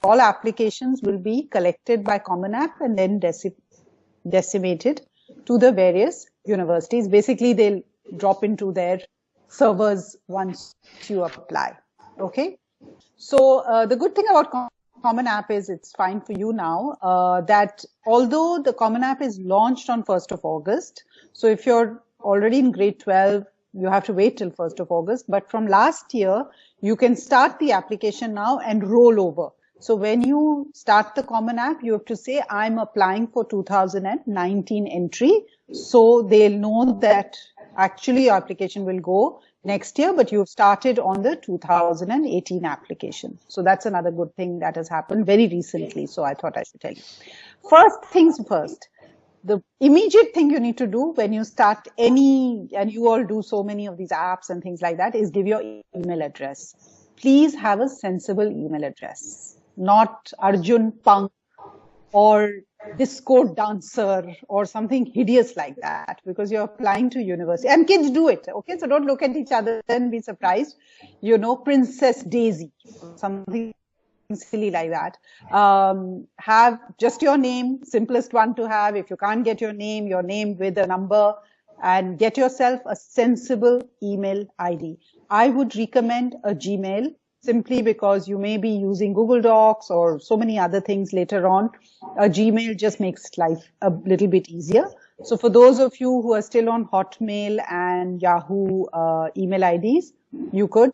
all applications will be collected by Common App and then disseminated to the various universities. Basically, they'll drop into their servers once you apply. Okay. So the good thing about Common App is it's fine for you now, that although the Common App is launched on 1st of August, so if you're already in grade 12, you have to wait till 1st of August, but from last year, you can start the application now and roll over. So when you start the Common App, you have to say, I'm applying for 2019 entry. So they'll know that actually your application will go next year, but you've started on the 2018 application. So that's another good thing that has happened very recently. So I thought I should tell you. First things first, the immediate thing you need to do when you start any, and you all do so many of these apps and things like that, is give your email address. Please have a sensible email address, not Arjun Punk or disco dancer or something hideous like that, because you're applying to university. And kids do it, okay? So don't look at each other and be surprised. You know, Princess Daisy, something silly like that. Have just your name, simplest one to have. If you can't get your name with a number, and get yourself a sensible email ID. I would recommend a Gmail, simply because you may be using Google Docs or so many other things later on. A Gmail just makes life a little bit easier. So for those of you who are still on Hotmail and Yahoo email IDs, you could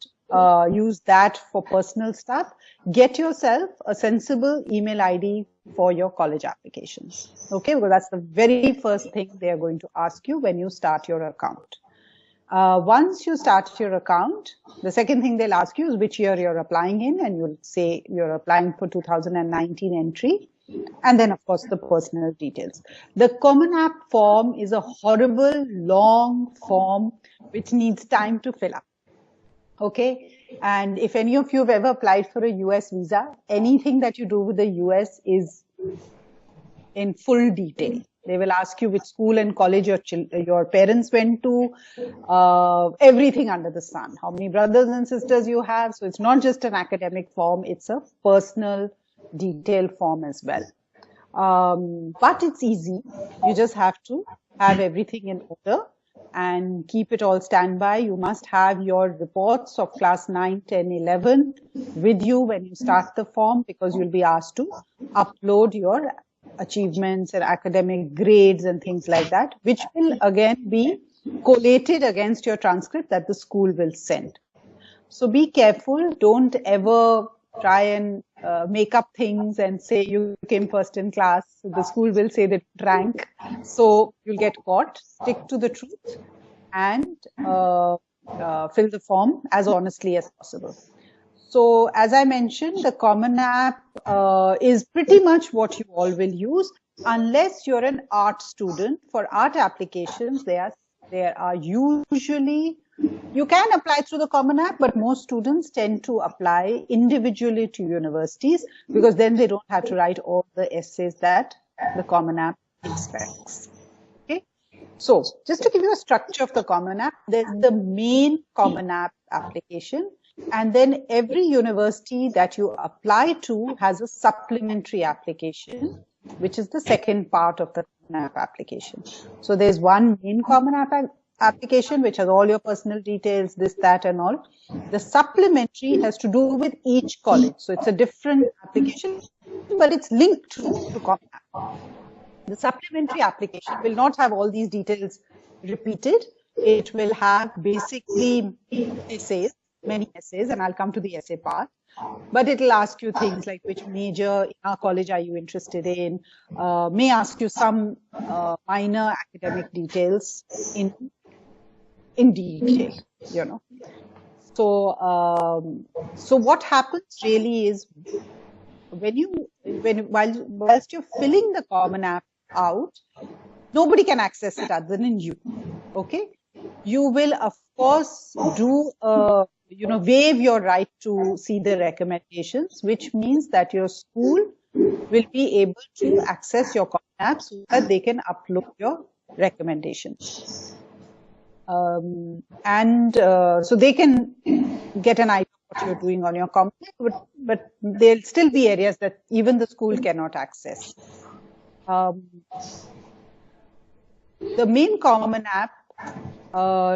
use that for personal stuff. Get yourself a sensible email ID for your college applications. Okay, because that's the very first thing they are going to ask you when you start your account. Once you start your account, the second thing they'll ask you is which year you're applying in, and you'll say you're applying for 2019 entry. And then, of course, the personal details. The Common App form is a horrible, long form which needs time to fill up. Okay. And if any of you have ever applied for a US visa, anything that you do with the US is in full detail. They will ask you which school and college your parents went to, everything under the sun, how many brothers and sisters you have. So it's not just an academic form, it's a personal detail form as well. But it's easy. You just have to have everything in order and keep it all standby. You must have your reports of class 9, 10, 11 with you when you start the form, because you'll be asked to upload your achievements and academic grades and things like that, which will again be collated against your transcript that the school will send. So be careful. Don't ever try and make up things and say you came first in class. The school will say that rank. So you'll get caught. Stick to the truth and fill the form as honestly as possible. So as I mentioned, the Common App is pretty much what you all will use, unless you're an art student. For art applications, there are usually, you can apply through the Common App, but most students tend to apply individually to universities, because then they don't have to write all the essays that the Common App expects. Okay. So just to give you a structure of the Common App, there's the main Common App application. And then every university that you apply to has a supplementary application, which is the second part of the Common App application. So there's one main Common App application, which has all your personal details, this, that, and all. The supplementary has to do with each college. So it's a different application, but it's linked to Common App. The supplementary application will not have all these details repeated. It will have basically essays, many essays, and I'll come to the essay part. But it'll ask you things like which major in our college are you interested in, may ask you some minor academic details in detail, you know. So, so what happens really is whilst you're filling the Common App out, nobody can access it other than you. Okay. You will, of course, do waive your right to see the recommendations, which means that your school will be able to access your Common App so that they can upload your recommendations. So they can get an idea of what you're doing on your Common App, but there'll still be areas that even the school cannot access. The main Common App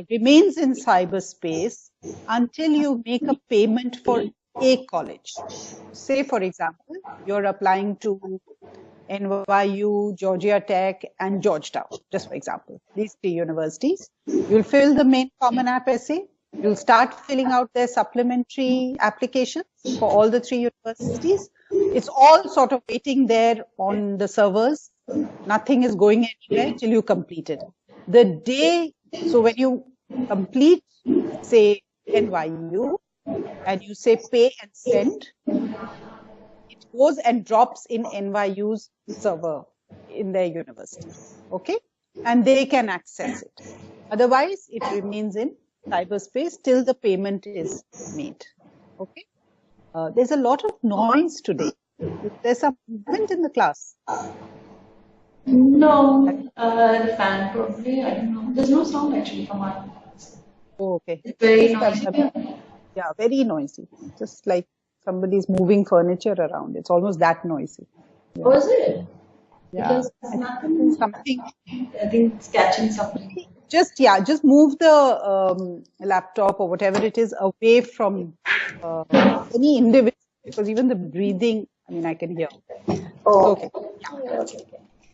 remains in cyberspace until you make a payment for a college. Say, for example, you're applying to NYU, Georgia Tech, and Georgetown, just for example, these 3 universities. You'll fill the main Common App essay. You'll start filling out their supplementary applications for all the 3 universities. It's all sort of waiting there on the servers. Nothing is going anywhere till you complete it. The day, so when you complete, say, NYU, and you say pay and send, it goes and drops in NYU's server in their university, okay? And they can access it. Otherwise, it remains in cyberspace till the payment is made, okay? There's a lot of noise today. There's some movement in the class. No, the fan probably, I don't know. There's no sound actually from our class. Oh, okay. It's very noisy. Yeah, very noisy. Just like somebody's moving furniture around. It's almost that noisy. Yeah. Oh, is it? Yeah. Because it's nothing. Something. I think it's catching something. Just move the laptop or whatever it is away from any individual, because even the breathing, I mean, I can hear. Oh, okay. Yeah.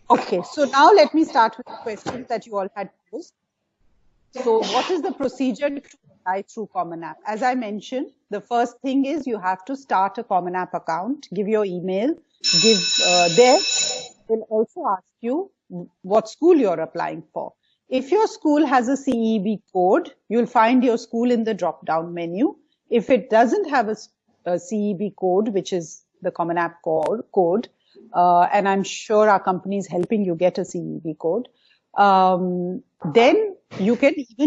Okay, so now let me start with the questions that you all had posed. So what is the procedure to apply through Common App? As I mentioned, the first thing is you have to start a Common App account, give your email, there will also ask you what school you're applying for. If your school has a CEB code, you'll find your school in the drop-down menu. If it doesn't have a CEB code, which is the Common App code, and I'm sure our company is helping you get a CEB code, then you can even